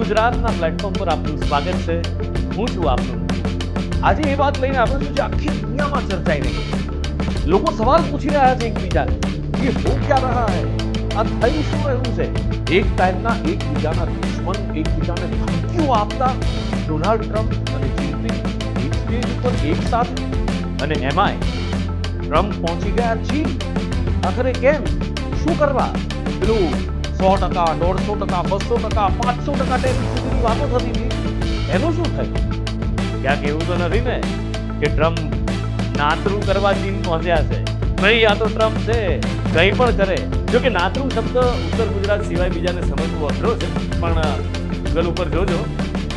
ગુજરાતના પ્લેટફોર્મ પર આપનું સ્વાગત છે. હું છું આપનું. આજે એ વાત લઈને આપણે જે આખી દુનિયામાં ચર્ચાઈ રહી છે. લોકો સવાલ પૂછી રહ્યા છે એકબીજાને કે હો ક્યાં રહ્યા હે, આ થઈ શું રહ્યું છે. એક ટાઈમના એકબીજાના દુશ્મન, એકબીજાને ધમકીઓ આપતા ડોનાલ્ડ ટ્રમ્પ અને જિનપિંગ એક સ્ટેજ ઉપર એક સાથે, અને એમાંય ટ્રમ્પ પહોંચી ગયા ચીન. આખરે કેમ, શું કરવા? પેલું 100%, 150%, 200%, 500% ટેરિફ સુધીની વાતો થતી હતી, એનું શું થયું? ક્યાંક એવું તો નથી ને કે ટ્રમ્પ નાતરું કરવા ચીન પહોંચ્યા છે? નહીં, આ તો ટ્રમ્પ છે, કંઈ પણ કરે. જો કે નાતરું શબ્દ ઉત્તર ગુજરાત સિવાય બીજાને સમજવું અઘરો છે, પણ ગૂગલ ઉપર જોજો,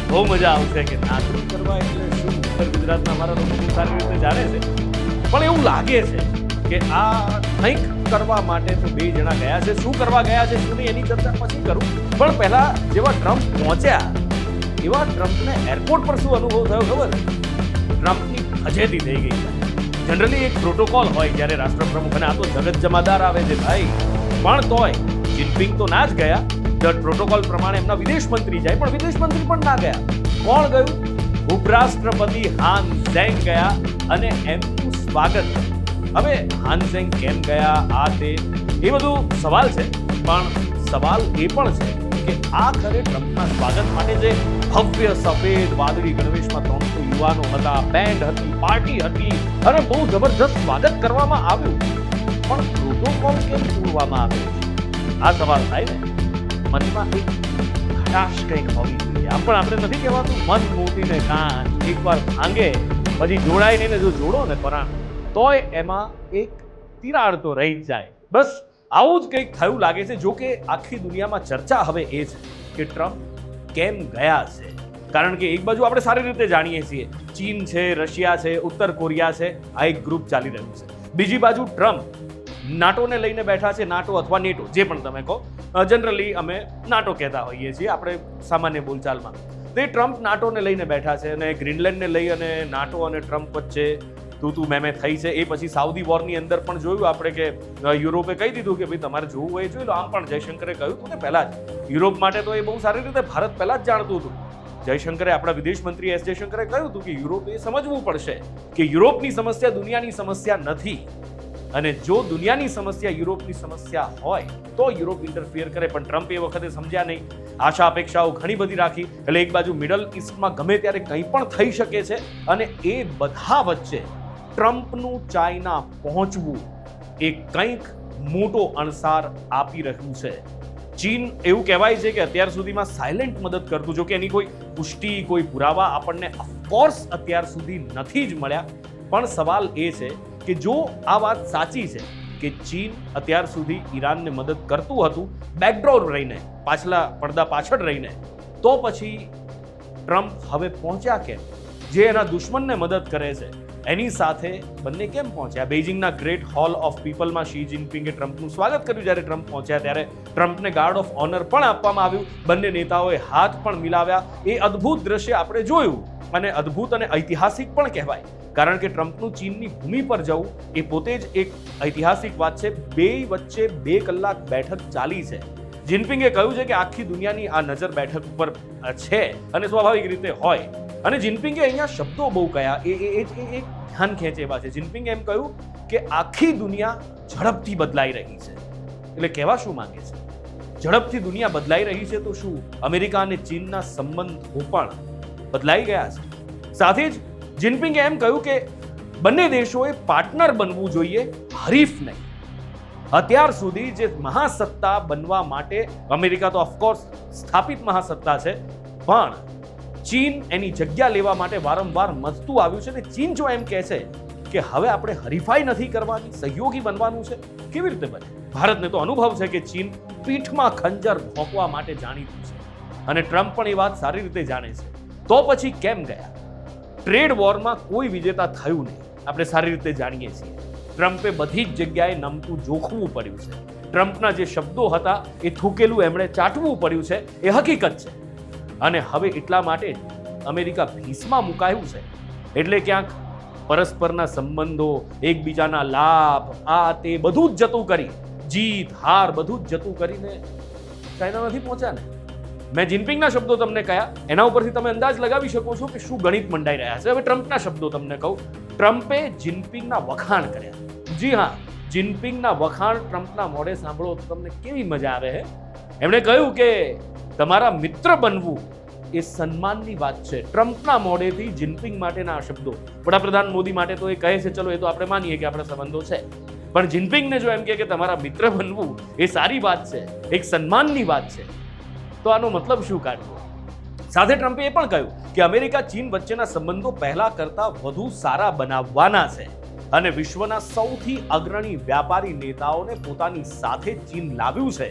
બહુ મજા આવશે કે નાતરું કરવા એટલે શું. ઉત્તર ગુજરાતના અમારા લોકો બહુ સારી રીતે જાણે છે, પણ એવું લાગે છે કે આ કંઈક કરવા માટે તો બે જણા ગયા છે. શું કરવા ગયા છે, શું નહીં, એની ચર્ચા પછી કરું. પણ પહેલા જેવા ટ્રમ્પ પહોંચ્યા એવા ટ્રમ્પને એરપોર્ટ પર શું અનુભવ થયો ખબર? ટ્રમ્પની ફજેતી થઈ ગઈ. જનરલી એક પ્રોટોકોલ હોય જ્યારે રાષ્ટ્રપ્રમુખ, અને આ તો જગત જમાદાર આવે છે ભાઈ, પણ તોય જિનપિંગ તો ના જ ગયા. પ્રોટોકોલ પ્રમાણે એમના વિદેશ મંત્રી જાય, પણ વિદેશ મંત્રી પણ ના ગયા. કોણ ગયું? ઉપરાષ્ટ્રપતિ હાન ઝેંગ ગયા અને એમનું સ્વાગત. હવે હાન ઝેંગ કેમ ગયા, આ તે એ બધું સવાલ છે, પણ સવાલ એ પણ છે કે આખરે ટ્રમ્પના સ્વાગત માટે જે ભવ્ય સફેદ વાદળી ગણવેશમાં 300 યુવાનો હતા, બેન્ડ હતી, પાર્ટી હતી, અને બહુ જબરજસ્ત સ્વાગત કરવામાં આવ્યું, પણ પ્રોટોકોલ કેમ તોડવામાં આવ્યો છે? આ સવાલ થાય ને મનમાં. એક ખટાશ કંઈક હોવી જોઈએ. આમ પણ આપણે નથી કહેવાતું મન મોતીને કાન એકવાર ભાંગે પછી જોડાય નહીં, ને જો જોડો ને પરાણ તોય એમાં એક તિરાડ તો રહી જ જાય. બસ આવું જ કંઈક થયું લાગે છે. જો કે આખી દુનિયામાં ચર્ચા હવે એ છે કે ટ્રમ્પ કેમ ગયા છે. કારણ કે એક બાજુ આપણે સારી રીતે જાણીએ છીએ, ચીન છે, રશિયા છે, ઉત્તર કોરિયા છે, આ એક ગ્રુપ ચાલી રહ્યું છે. બીજી બાજુ ટ્રમ્પ નાટોને લઈને બેઠા છે. નાટો અથવા નેટો, જે પણ તમે કહો, જનરલી અમે નાટો કહેતા હોઈએ છીએ આપણે સામાન્ય બોલચાલમાં. તે ટ્રમ્પ નાટોને લઈને બેઠા છે, અને ગ્રીનલેન્ડને લઈ અને નાટો અને ટ્રમ્પ વચ્ચે તું મેમે થઈ છે. એ પછી સાઉદી વોરની અંદર પણ જોયું આપણે કે યુરોપે કહી દીધું કે ભાઈ તમારે જોવું હોય જોઈ લો. આમ પણ જયશંકરે કહ્યું હતું ને પહેલા જ, યુરોપ માટે તો એ બહુ સારી રીતે ભારત પહેલા જ જાણતું હતું. જયશંકરે, આપણા વિદેશ મંત્રી એસ જયશંકરે કહ્યું હતું કે યુરોપે સમજવું પડશે કે યુરોપની સમસ્યા દુનિયાની સમસ્યા નથી, અને જો દુનિયાની સમસ્યા યુરોપની સમસ્યા હોય તો યુરોપ ઇન્ટરફિયર કરે. પણ ટ્રમ્પ એ વખતે સમજ્યા નહીં. આશા અપેક્ષાઓ ઘણી બધી રાખી. એટલે એક બાજુ મિડલ ઇસ્ટમાં ગમે ત્યારે કંઈ પણ થઈ શકે છે, અને એ બધા વચ્ચે ટ્રમ્પનું ચાઇના પહોંચવું એ કંઈક મોટો અણસાર આપી રહ્યું છે. ચીન એવું કહેવાય છે કે અત્યાર સુધીમાં સાયલેન્ટ મદદ કરતું, જો કે એની કોઈ પુષ્ટિ, કોઈ પુરાવા આપણને ઓફકોર્સ અત્યાર સુધી નથી જ મળ્યા. પણ સવાલ એ છે કે જો આ વાત સાચી છે કે ચીન અત્યાર સુધી ઈરાનને મદદ કરતું હતું બેકડોર રહીને, પાછલા પડદા પાછળ રહીને, તો પછી ટ્રમ્પ હવે પહોંચ્યા કેમ? જે એના દુશ્મનને મદદ કરે છે એની સાથે બંને કેમ પહોંચ્યા? બેઇજિંગના ગ્રેટ હોલ ઓફ પીપલમાં શી જિનપિંગે ટ્રમ્પનું સ્વાગત કર્યું. જ્યારે ટ્રમ્પ પહોંચ્યા ત્યારે ટ્રમ્પને ગાર્ડ ઓફ ઓનર પણ આપવામાં આવ્યું. બંને નેતાઓએ હાથ પણ મિલાવ્યા. એ અદ્ભુત દ્રશ્ય આપણે જોયું, અને અદ્ભુત અને ઐતિહાસિક પણ કહેવાય. કારણ કે ટ્રમ્પનું ચીનની ભૂમિ પર જવું એ પોતે જ એક ઐતિહાસિક વાત છે. બે વચ્ચે 2 કલાક બેઠક ચાલી છે. જિનપિંગે કહ્યું છે કે આખી દુનિયાની આ નજર બેઠક ઉપર છે, અને સ્વાભાવિક રીતે હોય. અને જિનપિંગે અહીંયા શબ્દો બહુ કયા, એ ધ્યાન ખેંચે એવા છે. જિનપિંગે એમ કહ્યું કે આખી દુનિયા ઝડપથી બદલાઈ રહી છે. એટલે કહેવા શું માંગે છે? ઝડપથી દુનિયા બદલાઈ રહી છે તો શું અમેરિકા અને ચીનના સંબંધો પણ બદલાઈ ગયા છે? સાથે જ જિનપિંગે એમ કહ્યું કે બંને દેશોએ પાર્ટનર બનવું જોઈએ, હરીફ નહીં. અત્યાર સુધી જે મહાસત્તા બનવા માટે, અમેરિકા તો ઓફકોર્સ સ્થાપિત મહાસત્તા છે, પણ ચીન એની જગ્યા લેવા માટે વારંવાર મથતું આવ્યું છે. અને ચીન જો એમ કહે છે કે હવે આપણે હરીફાઈ નથી કરવાની, સહયોગી બનવાનું છે, કેવી રીતે બને? ભારતને તો અનુભવ છે કે ચીન પીઠમાં ખંજર ભોંકવા માટે જાણીતું છે, અને ટ્રમ્પ પણ એ વાત સારી રીતે જાણે છે. તો પછી કેમ ગયા? ટ્રેડ વોરમાં કોઈ વિજેતા થયું નહીં, આપણે સારી રીતે જાણીએ છીએ. ટ્રમ્પે બધી જ જગ્યાએ નમતું જોખવું પડ્યું છે. ટ્રમ્પના જે શબ્દો હતા એ થૂકેલું એમણે ચાટવું પડ્યું છે, એ હકીકત છે. અને હવે એટલા માટે અમેરિકા ભીસમાં મુકાયું છે. એટલે ક્યાંક પરસ્પરના સંબંધો, એકબીજાના લાભ, આ તે બધું જ જતું કરી, જીત હાર બધું જ જતું કરીને ચાઇના નથી પહોંચ્યા ને. મેં જિનપિંગના શબ્દો તમને કહ્યા, એના ઉપરથી તમે અંદાજ લગાવી શકો છો કે શું ગણિત મંડાઈ રહ્યા છે. હવે ટ્રમ્પના શબ્દો તમને કહું. ટ્રમ્પે જિનપિંગના વખાણ કર્યા. જી હા, જિનપિંગના વખાણ ટ્રમ્પના મોઢે સાંભળો તો તમને કેવી મજા આવે છે. એમણે કહ્યું કે તમારા મિત્ર બનવું એ સન્માનની વાત છે. ટ્રમ્પના મોઢેથી જિનપિંગ માટેના આ શબ્દો. વડાપ્રધાન મોદી માટે તો એ કહે છે, ચલો એ તો આપણે માનીએ કે આપણા સંબંધો છે, પણ જિનપિંગને જો એમ કે તમારા મિત્ર બનવું એ સારી વાત છે, એક સન્માનની વાત છે, તો આનો મતલબ શું કાઢવો? સાથે ટ્રમ્પે એ પણ કહ્યું કે અમેરિકા ચીન વચ્ચેના સંબંધો પહેલા કરતા વધુ સારા બનાવવાના છે અને વિશ્વના સૌથી અગ્રણી વ્યાપારી નેતાઓને પોતાની સાથે ચીન લાવ્યું છે.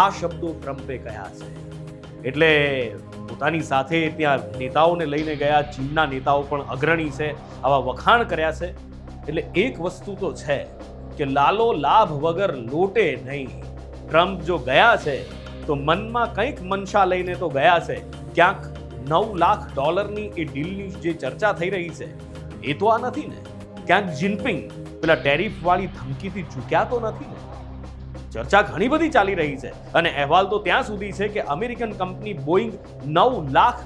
આ શબ્દો ટ્રમ્પે કહ્યા છે. એટલે પોતાની સાથે ત્યાં નેતાઓને લઈને ગયા. ચીનના નેતાઓ પણ અગ્રણી છે, આવા વખાણ કર્યા છે. એટલે એક વસ્તુ તો છે કે લાલો લાભ વગર લોટે નહીં. ટ્રમ્પ જો ગયા છે તો મનમાં કંઈક મનસા લઈને તો ગયા છે. ક્યાંક $9 લાખ એ ડીલની જે ચર્ચા થઈ રહી છે એ તો આ નથી ને? ક્યાંક જિનપિંગ પેલા ટેરિફ વાળી ધમકીથી ચૂક્યા તો નથી ને? ચર્ચા ઘણી બધી ચાલી રહી છે અને અહેવાલ તો ત્યાં સુધી છે કે અમેરિકન કંપની બોઈંગ $9 લાખ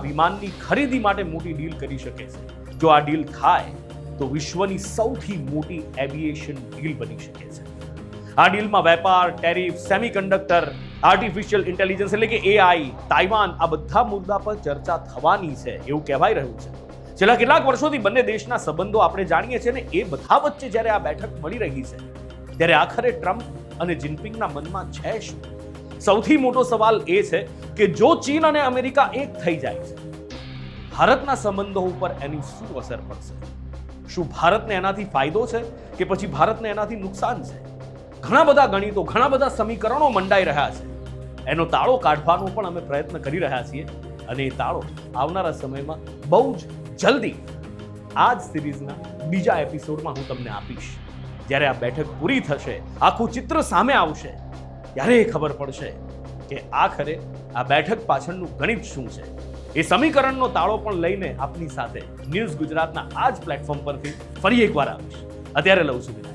વિમાનની ખરીદી માટે મોટી ડીલ કરી શકે છે. જો આ ડીલ થાય તો વિશ્વની સૌથી મોટી એવિએશન ડીલ બની શકે છે. આ ડીલમાં વેપાર, ટેરિફ, સેમિકન્ડક્ટર, આર્ટિફિશિયલ ઇન્ટેલિજન્સ એટલે કે AI, તાઇવાન, આ બધા મુદ્દા પર ચર્ચા થવાની છે એવું કહેવાય રહ્યું છે. છેલ્લા કેટલાક વર્ષોથી બંને દેશના સંબંધો આપણે જાણીએ છીએ ને એ બધા વચ્ચે જ્યારે આ બેઠક મળી રહી છે ત્યારે આખરે ટ્રમ્પ અને જિનપિંગના મનમાં છે શું? સૌથી મોટો સવાલ એ છે કે જો ચીન અને અમેરિકા એક થઈ જાય છે, ભારતના સંબંધો ઉપર એની શું અસર પડશે? શું ભારતને એનાથી ફાયદો છે કે પછી ભારતને એનાથી નુકસાન છે? ઘણા બધા ગણિતો, ઘણા બધા સમીકરણો મંડાઈ રહ્યા છે. એનો તાળો કાઢવાનો પણ અમે પ્રયત્ન કરી રહ્યા છીએ અને એ તાળો આવનારા સમયમાં બહુ જ જલ્દી આ જ સિરીઝના બીજા એપિસોડમાં હું તમને આપીશ. જ્યારે આ બેઠક પૂરી થશે, આખું ચિત્ર સામે આવશે, ત્યારે એ ખબર પડશે કે આખરે આ બેઠક પાછળનું ગણિત શું છે. એ સમીકરણનો તાળો પણ લઈને આપની સાથે ન્યૂઝ ગુજરાતના આ જ પ્લેટફોર્મ પરથી ફરી એકવાર આવીશ. અત્યારે લઉં છું.